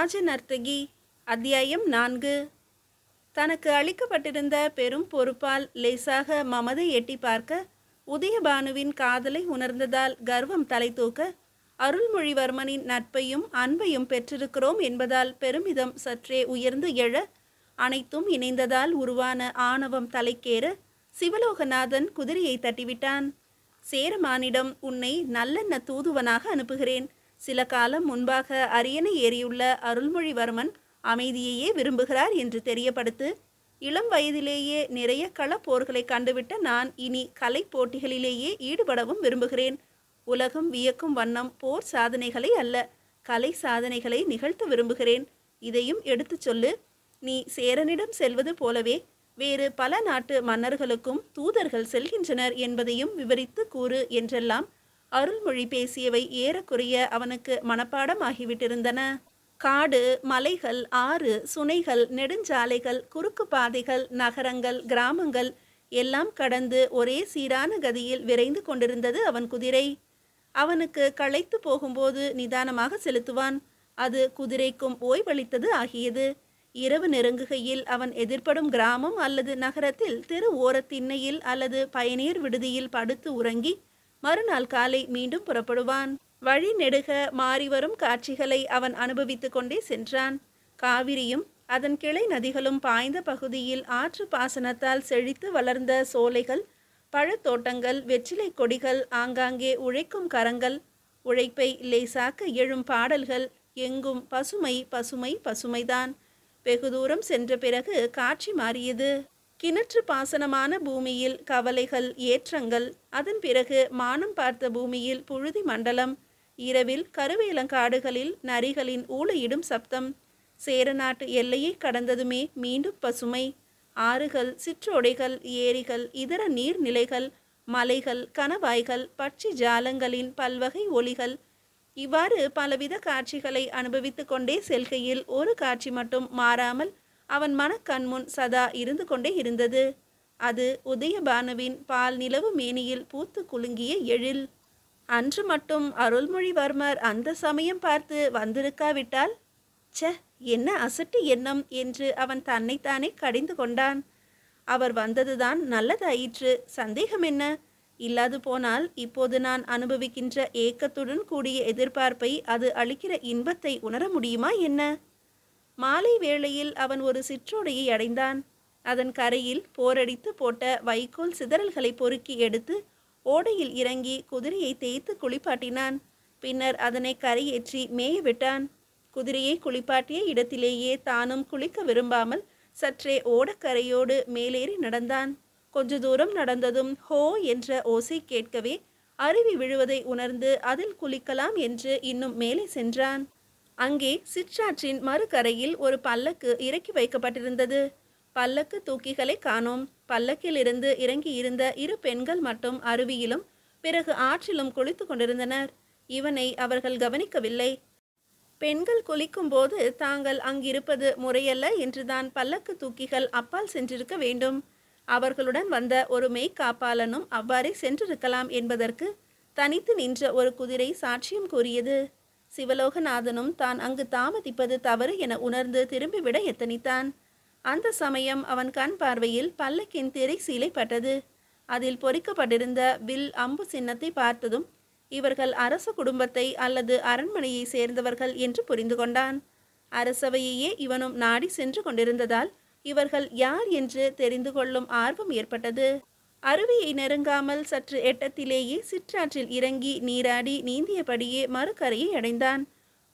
ராஜ நர்த்தகி. அத்தியாயம் 4. தனக்கு அளிக்கப்பட்டிருந்த பெரும் பொறுப்பால் லேசாக மமதை எட்டி பார்க்க, உதயபானுவின் காதலை உணர்ந்ததால் கர்வம் தலை தூக்க, அருள்மொழிவர்மனின் நட்பையும் அன்பையும் பெற்றிருக்கிறோம் என்பதால் பெருமிதம் சற்றே உயர்ந்து எழ, அனைத்தும் இணைந்ததால் உருவான ஆணவம் தலைக்கேற, சிவலோகநாதன் குதிரையை தட்டிவிட்டான். சேரமானிடம் உன்னை நல்லெண்ண தூதுவனாக அனுப்புகிறேன். சில காலம் முன்பாக அரியணை ஏறியுள்ள அருள்மொழிவர்மன் அமைதியையே விரும்புகிறார் என்று தெரியப்படுத்து. இளம் வயதிலேயே நிறைய களப்போர்களை கண்டுவிட்ட நான் இனி கலை போட்டிகளிலேயே ஈடுபடவும் விரும்புகிறேன். உலகம் வியக்கும் வண்ணம் போர் சாதனைகளை அல்ல, கலை சாதனைகளை நிகழ்த்த விரும்புகிறேன். இதையும் எடுத்துச் சொல்லு. நீ சேரனிடம் செல்வது போலவே வேறு பல நாட்டு மன்னர்களுக்கும் தூதர்கள் செல்கின்றனர் என்பதையும் விவரித்து கூறு என்றெல்லாம் அருள்மொழி பேசியவை ஏறக்குறைய அவனுக்கு மனப்பாடமாகிவிட்டிருந்தன. காடு, மலைகள், ஆறு, சுனைகள், நெடுஞ்சாலைகள், குறுக்கு பாதைகள், நகரங்கள், கிராமங்கள் எல்லாம் கடந்து ஒரே சீரான கதியில் விரைந்து கொண்டிருந்தது அவன் குதிரை. அவனுக்கு களைத்து போகும்போது நிதானமாக செலுத்துவான். அது குதிரைக்கும் ஓய்வளித்தது ஆகியது. இரவு நெருங்குகையில் அவன் எதிர்ப்படும் கிராமம் அல்லது நகரத்தில் தெரு ஓரத்திண்ணையில் அல்லது பயணியர் விடுதியில் படுத்து உறங்கி மறுநாள் காலை மீண்டும் புறப்படுவான். வழி நெடுக மாறிவரும் காட்சிகளை அவன் அனுபவித்து கொண்டே சென்றான். காவிரியும் அதன் கிளை நதிகளும் பாய்ந்த பகுதியில் ஆற்று பாசனத்தால் செழித்து வளர்ந்த சோலைகள், பழத்தோட்டங்கள், வெற்றிலை கொடிகள், ஆங்காங்கே உழைக்கும் கரங்கள், உழைப்பை லேசாக்க எழும் பாடல்கள், எங்கும் பசுமை பசுமை பசுமைதான். வெகு தூரம் சென்ற பிறகு காட்சி மாறியது. கிணற்று பாசனமான பூமியில் கவலைகள், ஏற்றங்கள். அதன் பிறகு மானம் பார்த்த பூமியில் புழுதி மண்டலம். இரவில் கருவேலங்காடுகளில் நரிகளின் ஊளையிடும் சப்தம். சேரநாட்டு எல்லையை கடந்ததுமே மீண்டும் பசுமை. ஆறுகள், சிற்றோடைகள், ஏரிகள், இதர நீர்நிலைகள், மலைகள், கணவாய்கள், பட்சி ஜாலங்களின் பல்வகை ஒலிகள். இவ்வாறு பலவித காட்சிகளை அனுபவித்து கொண்டே செல்கையில் ஒரு காட்சி மட்டும் மாறாமல் அவன் மனக்கண்முன் சதா இருந்து கொண்டே இருந்தது. அது உதயபானுவின் பால் நிலவு மேனியில் பூத்து குலுங்கிய எழில். அன்று மட்டும் அருள்மொழிவர்மர் அந்த சமயம் பார்த்து வந்திருக்காவிட்டால், ச்ச, என்ன அசட்டு எண்ணம் என்று அவன் தன்னைத்தானே கடிந்து கொண்டான். அவர் வந்ததுதான் நல்லதாயிற்று, சந்தேகம் என்ன? இல்லாது போனால் இப்போது நான் அனுபவிக்கின்ற ஏக்கத்துடன் கூடிய எதிர்பார்ப்பை அது அளிக்கிற இன்பத்தை உணர முடியுமா என்ன? மாலை வேளையில் அவன் ஒரு சிற்றோடையை அடைந்தான். அதன் கரையில் போரடித்து போட்ட வைக்கோல் சிதறல்களை பொறுக்கி எடுத்து ஓடையில் இறங்கி குதிரையை தேய்த்து குளிப்பாட்டினான். பின்னர் அதனை கரையேற்றி மேய விட்டான். குதிரையை குளிப்பாட்டிய இடத்திலேயே தானும் குளிக்க விரும்பாமல் சற்றே ஓடக்கரையோடு மேலேறி நடந்தான். கொஞ்ச தூரம் நடந்ததும் ஹோ என்ற ஓசை கேட்கவே அருவி விழுவதை உணர்ந்து அதில் குளிக்கலாம் என்று இன்னும் மேலே சென்றான். அங்கே சிற்றாற்றின் மறுகரையில் ஒரு பல்லக்கு இறக்கி வைக்கப்பட்டிருந்தது. பல்லக்கு தூக்கிகளை காணோம். பல்லக்கில் இருந்து இறங்கி இருந்த இரு பெண்கள் மட்டும் அருவியிலும் பிறகு ஆற்றிலும் குளித்து கொண்டிருந்தனர். இவனை அவர்கள் கவனிக்கவில்லை. பெண்கள் குளிக்கும் போது தாங்கள் அங்கிருப்பது முறையல்ல என்றுதான் பல்லக்கு தூக்கிகள் அப்பால் சென்றிருக்க வேண்டும். அவர்களுடன் வந்த ஒரு மெய்காப்பாளனும் அவ்வாறே சென்றிருக்கலாம் என்பதற்கு தனித்து நின்ற ஒரு குதிரை சாட்சியம் கூறியது. சிவலோகநாதனும் தான் அங்கு தாமதிப்பது தவறு என உணர்ந்து திரும்பிவிட எத்தனித்தான். அந்த சமயம் அவன் கண் பார்வையில் பல்லக்கின் திரை சீலை பட்டது. அதில் பொறிக்கப்பட்டிருந்த வில், அம்பு சின்னத்தை பார்த்ததும் இவர்கள் அரச குடும்பத்தை அல்லது அரண்மனையை சேர்ந்தவர்கள் என்று புரிந்து கொண்டான். அரசவையையே இவனும் நாடி சென்று கொண்டிருந்ததால் இவர்கள் யார் என்று தெரிந்து கொள்ளும் ஆர்வம் ஏற்பட்டது. அருவியை நெருங்காமல் சற்று எட்டத்திலேயே சிற்றாற்றில் இறங்கி நீராடி நீந்தியபடியே மறுகரையை அடைந்தான்.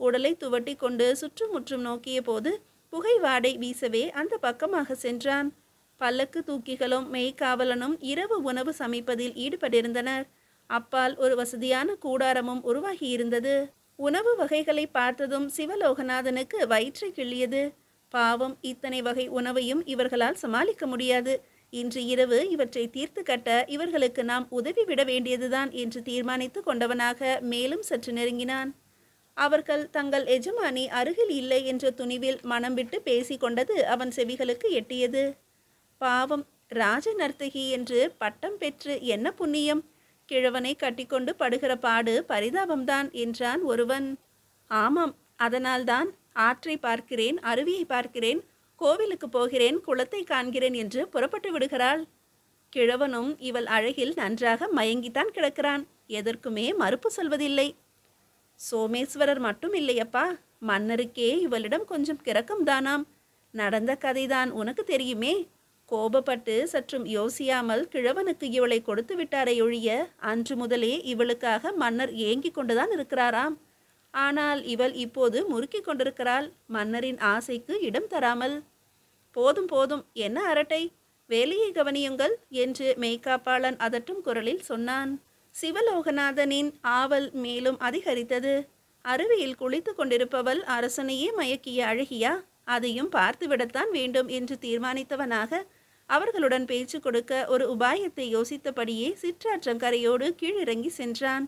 உடலை துவட்டி கொண்டு சுற்றுமுற்றும் நோக்கிய போது புகை வாடை வீசவே அந்த பக்கமாக சென்றான். பல்லக்கு தூக்கிகளும் மெய்காவலனும் இரவு உணவு சமைப்பதில் ஈடுபட்டிருந்தனர். அப்பால் ஒரு வசதியான கூடாரமும் உருவாகியிருந்தது. உணவு வகைகளை பார்த்ததும் சிவலோகநாதனுக்கு வயிற்றை கிள்ளியது. பாவம், இத்தனை வகை உணவையும் இவர்களால் சமாளிக்க முடியாது. இன்று இரவு இவற்றை தீர்த்து கட்ட இவர்களுக்கு நாம் உதவி விட வேண்டியதுதான் என்று தீர்மானித்து கொண்டவனாக மேலும் சற்று நெருங்கினான். அவர்கள் தங்கள் எஜமானி அருகில் இல்லை என்ற துணிவில் மனம் விட்டு பேசி கொண்டது அவன் செவிகளுக்கு எட்டியது. பாவம், ராஜ நர்த்தகி என்று பட்டம் பெற்று என்ன புண்ணியம்! கிழவனை கட்டிக்கொண்டு படுகிற பாடு பரிதாபம்தான் என்றான் ஒருவன். ஆமாம், அதனால்தான் ஆற்றை பார்க்கிறேன், அருவியை பார்க்கிறேன், கோவிலுக்கு போகிறேன், குளத்தை காண்கிறேன் என்று புறப்பட்டு விடுகிறாள். கிழவனும் இவள் அழகில் நன்றாக மயங்கித்தான் கிடக்கிறான். எதற்குமே மறுப்பு சொல்வதில்லை. சோமேஸ்வரர் மட்டும் இல்லையப்பா, மன்னருக்கே இவளிடம் கொஞ்சம் கிறக்கம்தானாம். நடந்த கதைதான் உனக்கு தெரியுமே. கோபப்பட்டு சற்றும் யோசியாமல் கிழவனுக்கு இவளை கொடுத்து விட்டாரை ஒழிய அன்று முதலே இவளுக்காக மன்னர் ஏங்கிக் கொண்டுதான் இருக்கிறாராம். ஆனால் இவள் இப்போது முறுக்கிக் கொண்டிருக்கிறாள், மன்னரின் ஆசைக்கு இடம் தராமல். போதும் போதும், என்ன அரட்டை, வேலையை கவனியுங்கள் என்று மெய்காப்பாளன் அதட்டும் குரலில் சொன்னான். சிவலோகநாதனின் ஆவல் மேலும் அதிகரித்தது. அருவியில் குளித்து கொண்டிருப்பவள் அரசனையே மயக்கிய அழகியா? அதையும் பார்த்துவிடத்தான் வேண்டும் என்று தீர்மானித்தவனாக அவர்களுடன் பேச்சு கொடுக்க ஒரு உபாயத்தை யோசித்தபடியே சிற்றாற்றங்கரையோடு கீழிறங்கி சென்றான்.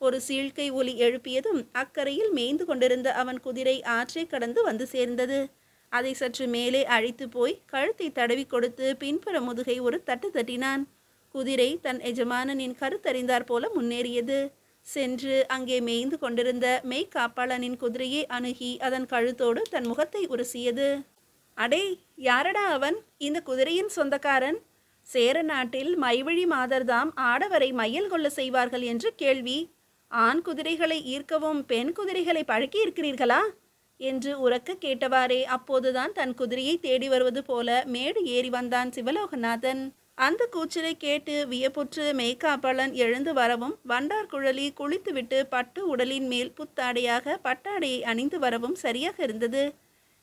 ஒரு சீழ்க்கை ஒலி எழுப்பியதும் அக்கரையில் மேய்ந்து கொண்டிருந்த அவன் குதிரை ஆற்றை கடந்து வந்து சேர்ந்தது. அதை சற்று மேலே அழைத்து போய் கழுத்தை தடவி கொடுத்து பின்புற முதுகை ஒரு தட்டு தட்டினான். குதிரை தன் எஜமானனின் கருத்தறிந்தாற் போல முன்னேறியது. சென்று அங்கே மேய்ந்து கொண்டிருந்த மெய்காப்பாளனின் குதிரையை அணுகி அதன் கழுத்தோடு தன் முகத்தை உரசியது. அடே, யாரடா அவன்? இந்த குதிரையின் சொந்தக்காரன்? சேர நாட்டில் மைவழி மாதர்தாம் ஆடவரை மையல் கொள்ள செய்வார்கள் என்று கேள்வி. ஆண் குதிரைகளை ஈர்க்கவும் பெண் குதிரைகளை பழக்கி இருக்கிறீர்களா என்று உரக்க கேட்டவாறே அப்போதுதான் தன் குதிரையை தேடி வருவது போல மேடு ஏறி வந்தான் சிவலோகநாதன். அந்த கூச்சலை கேட்டு வியப்புற்று மெய்காப்பாளன் எழுந்து வரவும், வண்டார்குழலி குளித்துவிட்டு பட்டு உடலின் மேல் புத்தாடையாக பட்டாடையை அணிந்து வரவும் சரியாக இருந்தது.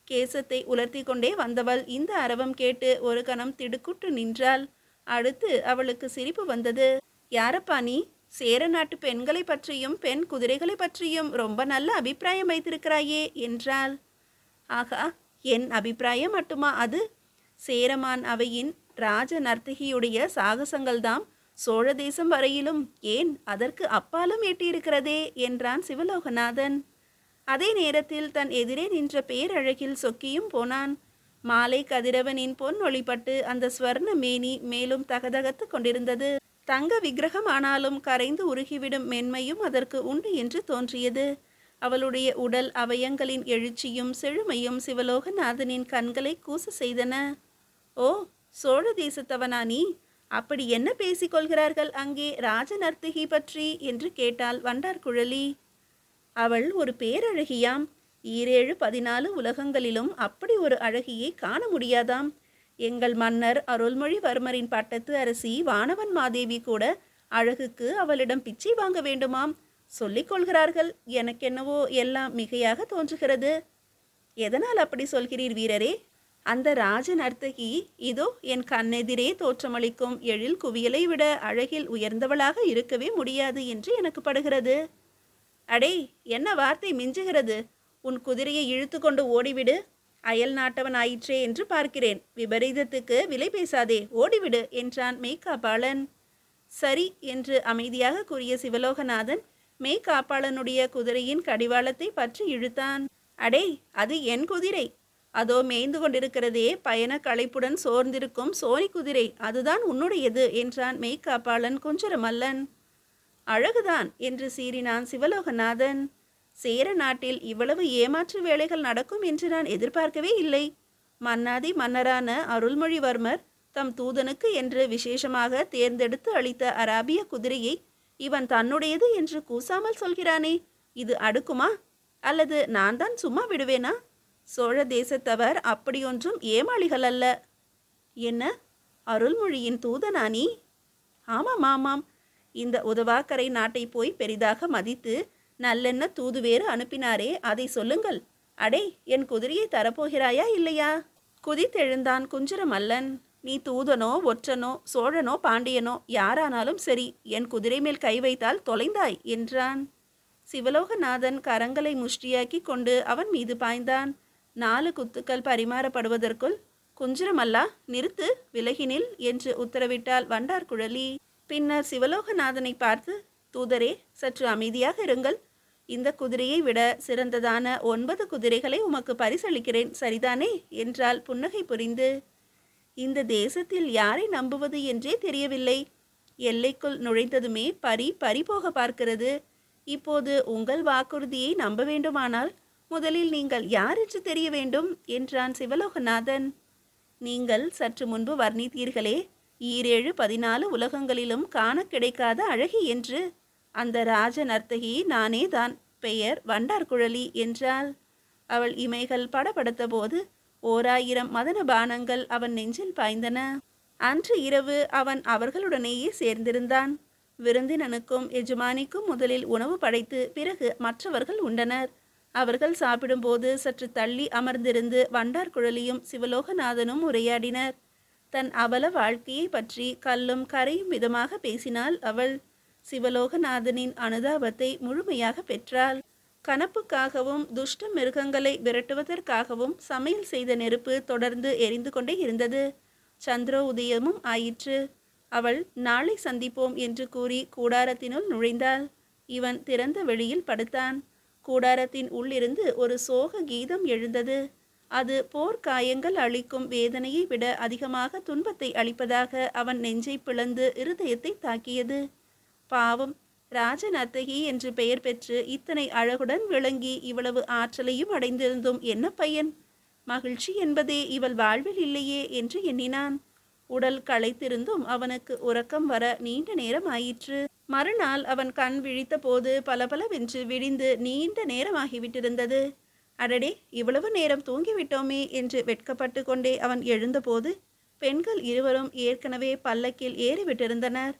கேசத்தை உலர்த்தி கொண்டே வந்தவள் இந்த அரவம் கேட்டு ஒரு கணம் திடுக்குட்டு நின்றாள். அடுத்து அவளுக்கு சிரிப்பு வந்தது. யாரப்பா நீ? சேர நாட்டு பெண்களை பற்றியும் பெண் குதிரைகளை பற்றியும் ரொம்ப நல்ல அபிப்பிராயம் வைத்திருக்கிறாயே என்றாள். ஆகா, என் அபிப்பிராயம் மட்டுமா அது? சேரமான் அவையின் ராஜ நர்த்தகியுடைய சாகசங்கள்தாம் சோழ தேசம் வரையிலும், ஏன் அதற்கு அப்பாலும் எட்டியிருக்கிறதே என்றான் சிவலோகநாதன். அதே நேரத்தில் தன் எதிரே நின்ற பேரழகில் சொக்கியும் போனான். மாலை கதிரவனின் பொன் ஒளிப்பட்டு அந்த ஸ்வர்ண மேனி மேலும் தகதகத்து கொண்டிருந்தது. தங்க விக்கிரகம் ஆனாலும் கரைந்து உருகிவிடும் மென்மையும் அதற்கு உண்டு என்று தோன்றியது. அவளுடைய உடல் அவயங்களின் எழுச்சியும் செழுமையும் சிவலோகநாதனின் கண்களை கூச செய்தன. ஓ, சோழ தேசத்தவனா நீ? அப்படி என்ன பேசிக்கொள்கிறார்கள் அங்கே ராஜ நர்த்தகி பற்றி என்று கேட்டாள் வண்டார்குழலி. அவள் ஒரு பேரழகியாம். 17 14 உலகங்களிலும் அப்படி ஒரு அழகியை காண முடியாதாம். எங்கள் மன்னர் அருள்மொழிவர்மரின் பட்டத்து அரசி வானவன் மாதேவி கூட அழகுக்கு அவளிடம் பிச்சை வாங்க வேண்டுமாம் சொல்லிக் கொள்கிறார்கள். எனக்கென்னவோ எல்லாம் மிகையாக தோன்றுகிறது. எதனால் அப்படி சொல்கிறீர் வீரரே? அந்த ராஜ நர்த்தகி இதோ என் கண்ணெதிரே தோற்றமளிக்கும் எழில் குவியலை விட அழகில் உயர்ந்தவளாக இருக்கவே முடியாது என்று எனக்கு படுகிறது. அடே, என்ன வார்த்தை மிஞ்சுகிறது? உன் குதிரையை இழுத்து கொண்டு ஓடிவிடு. அயல் நாட்டவன் ஆயிற்றே என்று பார்க்கிறேன். விபரீதத்துக்கு விலை பேசாதே, ஓடிவிடு என்றான் மெய்காப்பாளன். சரி என்று அமைதியாக கூறிய சிவலோகநாதன் மெய்காப்பாளனுடைய குதிரையின் கடிவாளத்தை பற்றி இழுத்தான். அடே, அது என் குதிரை. அதோ மேய்ந்து கொண்டிருக்கிறதே பயண களைப்புடன் சோர்ந்திருக்கும் சோனி குதிரை, அதுதான் உன்னுடையது என்றான் மெய்காப்பாளன் குஞ்சரமல்லன். அழகுதான் என்று சீறினான் சிவலோகநாதன். சேர நாட்டில் இவ்வளவு ஏமாற்று வேலைகள் நடக்கும் என்று நான் எதிர்பார்க்கவே இல்லை. மன்னாதி மன்னரான அருள்மொழிவர்மர் தம் தூதனுக்கு என்று விசேஷமாக தேர்ந்தெடுத்து அளித்த அராபிய குதிரையை இவன் தன்னுடையது என்று கூசாமல் சொல்கிறானே, இது அடுக்குமா? அல்லது நான் தான் சும்மா விடுவேனா? சோழ தேசத்தவர் அப்படியொன்றும் ஏமாளிகள் அல்ல. என்ன, அருள்மொழியின் தூதனா நீ? ஆமாம் ஆமாம். இந்த உதவாக்கரை நாட்டை போய் பெரிதாக மதித்து நல்லெண்ண தூது வேறு அனுப்பினாரே, அதை சொல்லுங்கள். அடே, என் குதிரையை தரப்போகிறாயா இல்லையா? குதித்தெழுந்தான் குஞ்சரமல்லன். நீ தூதனோ ஒற்றனோ சோழனோ பாண்டியனோ யாரானாலும் சரி, என் குதிரை மேல் கை வைத்தால் தொலைந்தாய் என்றான். சிவலோகநாதன் கரங்களை முஷ்டியாக்கி கொண்டு அவன் மீது பாய்ந்தான். 4 குத்துக்கள் பரிமாறப்படுவதற்குள் குஞ்சரமல்லா, நிறுத்து, விலகினில் என்று உத்தரவிட்டாள் வண்டார்குழலி. பின்னர் சிவலோகநாதனை பார்த்து, தூதரே, சற்று அமைதியாக இருங்கள். இந்த குதிரையை விட சிறந்ததான 9 குதிரைகளை உமக்கு பரிசளிக்கிறேன், சரிதானே என்றால் புன்னகை புரிந்து. இந்த தேசத்தில் யாரை நம்புவது என்றே தெரியவில்லை. எல்லைக்குள் நுழைந்ததுமே பறி போக பார்க்கிறது. இப்போது உங்கள் வாக்குறுதியை நம்ப வேண்டுமானால் முதலில் நீங்கள் யார் என்று தெரிய வேண்டும் என்றான் சிவலோகநாதன். நீங்கள் சற்று முன்பு வர்ணித்தீர்களே, 14 உலகங்களிலும் காண கிடைக்காத அழகி என்று. அந்த ராஜ நர்த்தகி நானே தான். பெயர் வண்டார்குழலி என்றாள். அவள் இமைகள் படபடத்த போது 1000 மதன பானங்கள் அவன் நெஞ்சில் பாய்ந்தன. அன்று இரவு அவன் அவர்களுடனேயே சேர்ந்திருந்தான். விருந்தினனுக்கும் எஜமானிக்கும் முதலில் உணவு படைத்து பிறகு மற்றவர்கள் உண்டனர். அவர்கள் சாப்பிடும்போது சற்று தள்ளி அமர்ந்திருந்து வண்டார்குழலியும் சிவலோகநாதனும் உரையாடினர். தன் அவல வாழ்க்கையை பற்றி கல்லும் கரையும் விதமாக பேசினாள் அவள். சிவலோகநாதனின் அனுதாபத்தை முழுமையாக பெற்றாள். கனப்புக்காகவும் துஷ்ட மிருகங்களை விரட்டுவதற்காகவும் சமையல் செய்த நெருப்பு தொடர்ந்து எரிந்து கொண்டே இருந்தது. சந்திரோதயமும் ஆயிற்று. அவள் நாளை சந்திப்போம் என்று கூறி கூடாரத்தினுள் நுழைந்தாள். இவன் திறந்த வெளியில் படுத்தான். கூடாரத்தின் உள்ளிருந்து ஒரு சோக கீதம் எழுந்தது. அது போர்க்காயங்கள் அளிக்கும் வேதனையை விட அதிகமாக துன்பத்தை அளிப்பதாக அவன் நெஞ்சை பிளந்து இருதயத்தை தாக்கியது. பாவம், ராஜநர்த்தகி என்று பெயர் பெற்று இத்தனை அழகுடன் விளங்கி இவ்வளவு ஆற்றலையும் அடைந்திருந்தும் என்ன பயன்? மகிழ்ச்சி என்பதே இவள் வாழ்வில் இல்லையே என்று எண்ணினான். உடல் களைத்திருந்தும் அவனுக்கு உறக்கம் வர நீண்ட நேரம் ஆயிற்று. மறுநாள் அவன் கண் விழித்த போது பலபலவென்று விடிந்து நீண்ட நேரமாகிவிட்டிருந்தது. அடடே, இவ்வளவு நேரம் தூங்கிவிட்டோமே என்று வெட்கப்பட்டு கொண்டே அவன் எழுந்தபோது பெண்கள் இருவரும் ஏற்கனவே பல்லக்கில் ஏறிவிட்டிருந்தனர்.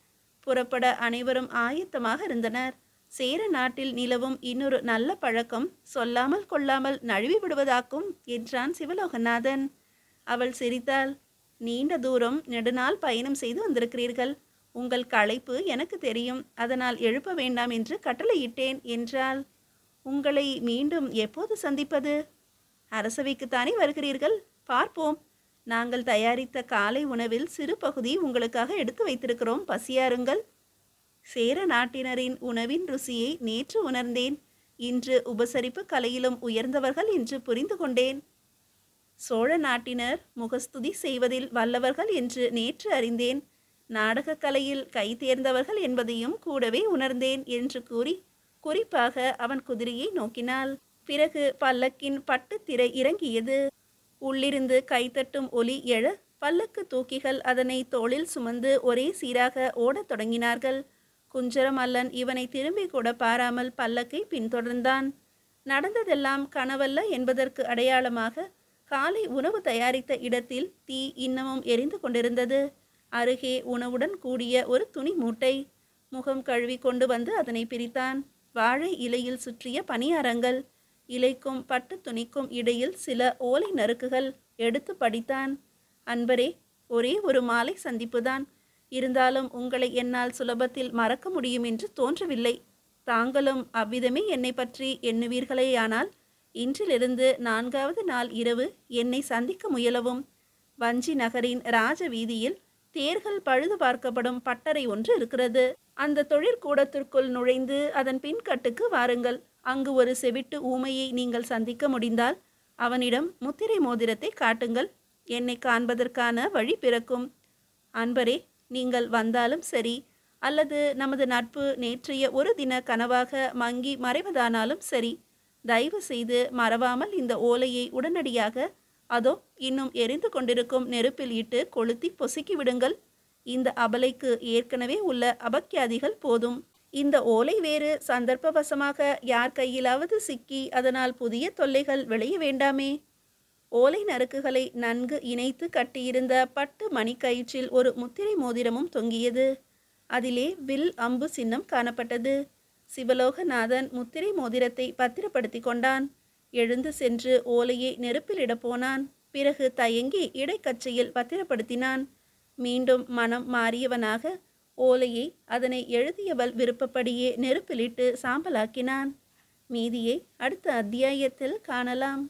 புறப்பட அனைவரும் ஆயத்தமாக இருந்தனர். சேர நாட்டில் நிலவும் இன்னொரு நல்ல பழக்கம் சொல்லாமல் கொள்ளாமல் நழுவி விடுவதாக்கும் என்றான் சிவலோகநாதன். அவள் சிரித்தாள். நீண்ட தூரம் நெடுநாள் பயணம் செய்து வந்திருக்கிறீர்கள். உங்கள் களைப்பு எனக்கு தெரியும். அதனால் எழுப்ப வேண்டாம் என்று கட்டளையிட்டேன் என்றாள். உங்களை மீண்டும் எப்போது சந்திப்பது? அரசவைக்குத்தானே வருகிறீர்கள்? பார்ப்போம். நாங்கள் தயாரித்த காலை உணவில் சிறு பகுதி உங்களுக்காக எடுத்து வைத்திருக்கிறோம். பசியாருங்கள். சேர நாட்டினரின் உணவின் ருசியை நேற்று உணர்ந்தேன். இன்று உபசரிப்பு கலையிலும் உயர்ந்தவர்கள் என்று புரிந்து கொண்டேன். சோழ நாட்டினர் முகஸ்துதி செய்வதில் வல்லவர்கள் என்று நேற்று அறிந்தேன். நாடகக் கலையில் கை தேர்ந்தவர்கள் என்பதையும் கூடவே உணர்ந்தேன் என்று கூறி குறிப்பாக அவன் குதிரையை நோக்கினாள். பிறகு பல்லக்கின் பட்டு திரை இறங்கியது. உள்ளிருந்து கைத்தட்டும் ஒலி எழ பல்லக்கு தூக்கிகள் அதனை தோளில் சுமந்து ஒரே சீராக ஓடத் தொடங்கினார்கள். குஞ்சரமல்லன் இவனை திரும்பி கூட பாராமல் பல்லக்கை பின்தொடர்ந்தான். நடந்ததெல்லாம் கனவல்ல என்பதற்கு அடையாளமாக காலை உணவு தயாரித்த இடத்தில் தீ இன்னமும் எரிந்து கொண்டிருந்தது. அருகே உணவுடன் கூடிய ஒரு துணி மூட்டை. முகம் கழுவி கொண்டு வந்து அதனை பிரித்தான். வாழை இலையில் சுற்றிய பணியாரங்கள். இலைக்கும் பட்டு துணிக்கும் இடையில் சில ஓலை நறுக்குகள். எடுத்து படித்தான். அன்பரே, ஒரே ஒரு மாலை சந்திப்புதான். இருந்தாலும் உங்களை என்னால் சுலபத்தில் மறக்க முடியும் என்று தோன்றவில்லை. தாங்களும் அவ்விதமே என்னை பற்றி எண்ணுவீர்களேயானால் இன்றிலிருந்து 4வது நாள் இரவு என்னை சந்திக்க முயலவும். வஞ்சி நகரின் ராஜ வீதியில் தேர்கள் பழுது பார்க்கப்படும் பட்டறை ஒன்று இருக்கிறது. அந்த தொழிற்கூடத்திற்குள் நுழைந்து அதன் பின்கட்டுக்கு வாருங்கள். அங்கு ஒரு செவிட்டு ஊமையை நீங்கள் சந்திக்க முடிந்தால் அவனிடம் முத்திரை மோதிரத்தை காட்டுங்கள். என்னை காண்பதற்கான வழி பிறக்கும். அன்பரே, நீங்கள் வந்தாலும் சரி, அல்லது நமது நட்பு நேற்றைய ஒரு தின கனவாக மங்கி மறைவதானாலும் சரி, தயவு செய்து மறவாமல் இந்த ஓலையை உடனடியாக அதோ இன்னும் எரிந்து கொண்டிருக்கும் நெருப்பில் இட்டு கொளுத்தி பொசுக்கி விடுங்கள். இந்த அபலைக்கு ஏற்கனவே உள்ள அபக்கியாதிகள் போதும். இந்த ஓலை வேறு சந்தர்ப்பவசமாக யார் கையிலாவது சிக்கி அதனால் புதிய தொல்லைகள் விளைய வேண்டாமே. ஓலை நறுக்குகளை நன்கு இணைத்து கட்டியிருந்த பட்டு மணிக்கயிற்றில் ஒரு முத்திரை மோதிரமும் தொங்கியது. அதிலே வில் அம்பு சின்னம் காணப்பட்டது. சிவலோகநாதன் முத்திரை மோதிரத்தை பத்திரப்படுத்தி கொண்டான். எழுந்து சென்று ஓலையை நெருப்பிலிடப் போனான். பிறகு தயங்கி இடைக்கச்சையில் பத்திரப்படுத்தினான். மீண்டும் மனம் மாறியவனாக ஓலையை அதனை எழுதியவள் விருப்பப்படியே நெருப்பிலிட்டு சாம்பலாக்கினான். மீதியை அடுத்த அத்தியாயத்தில் காணலாம்.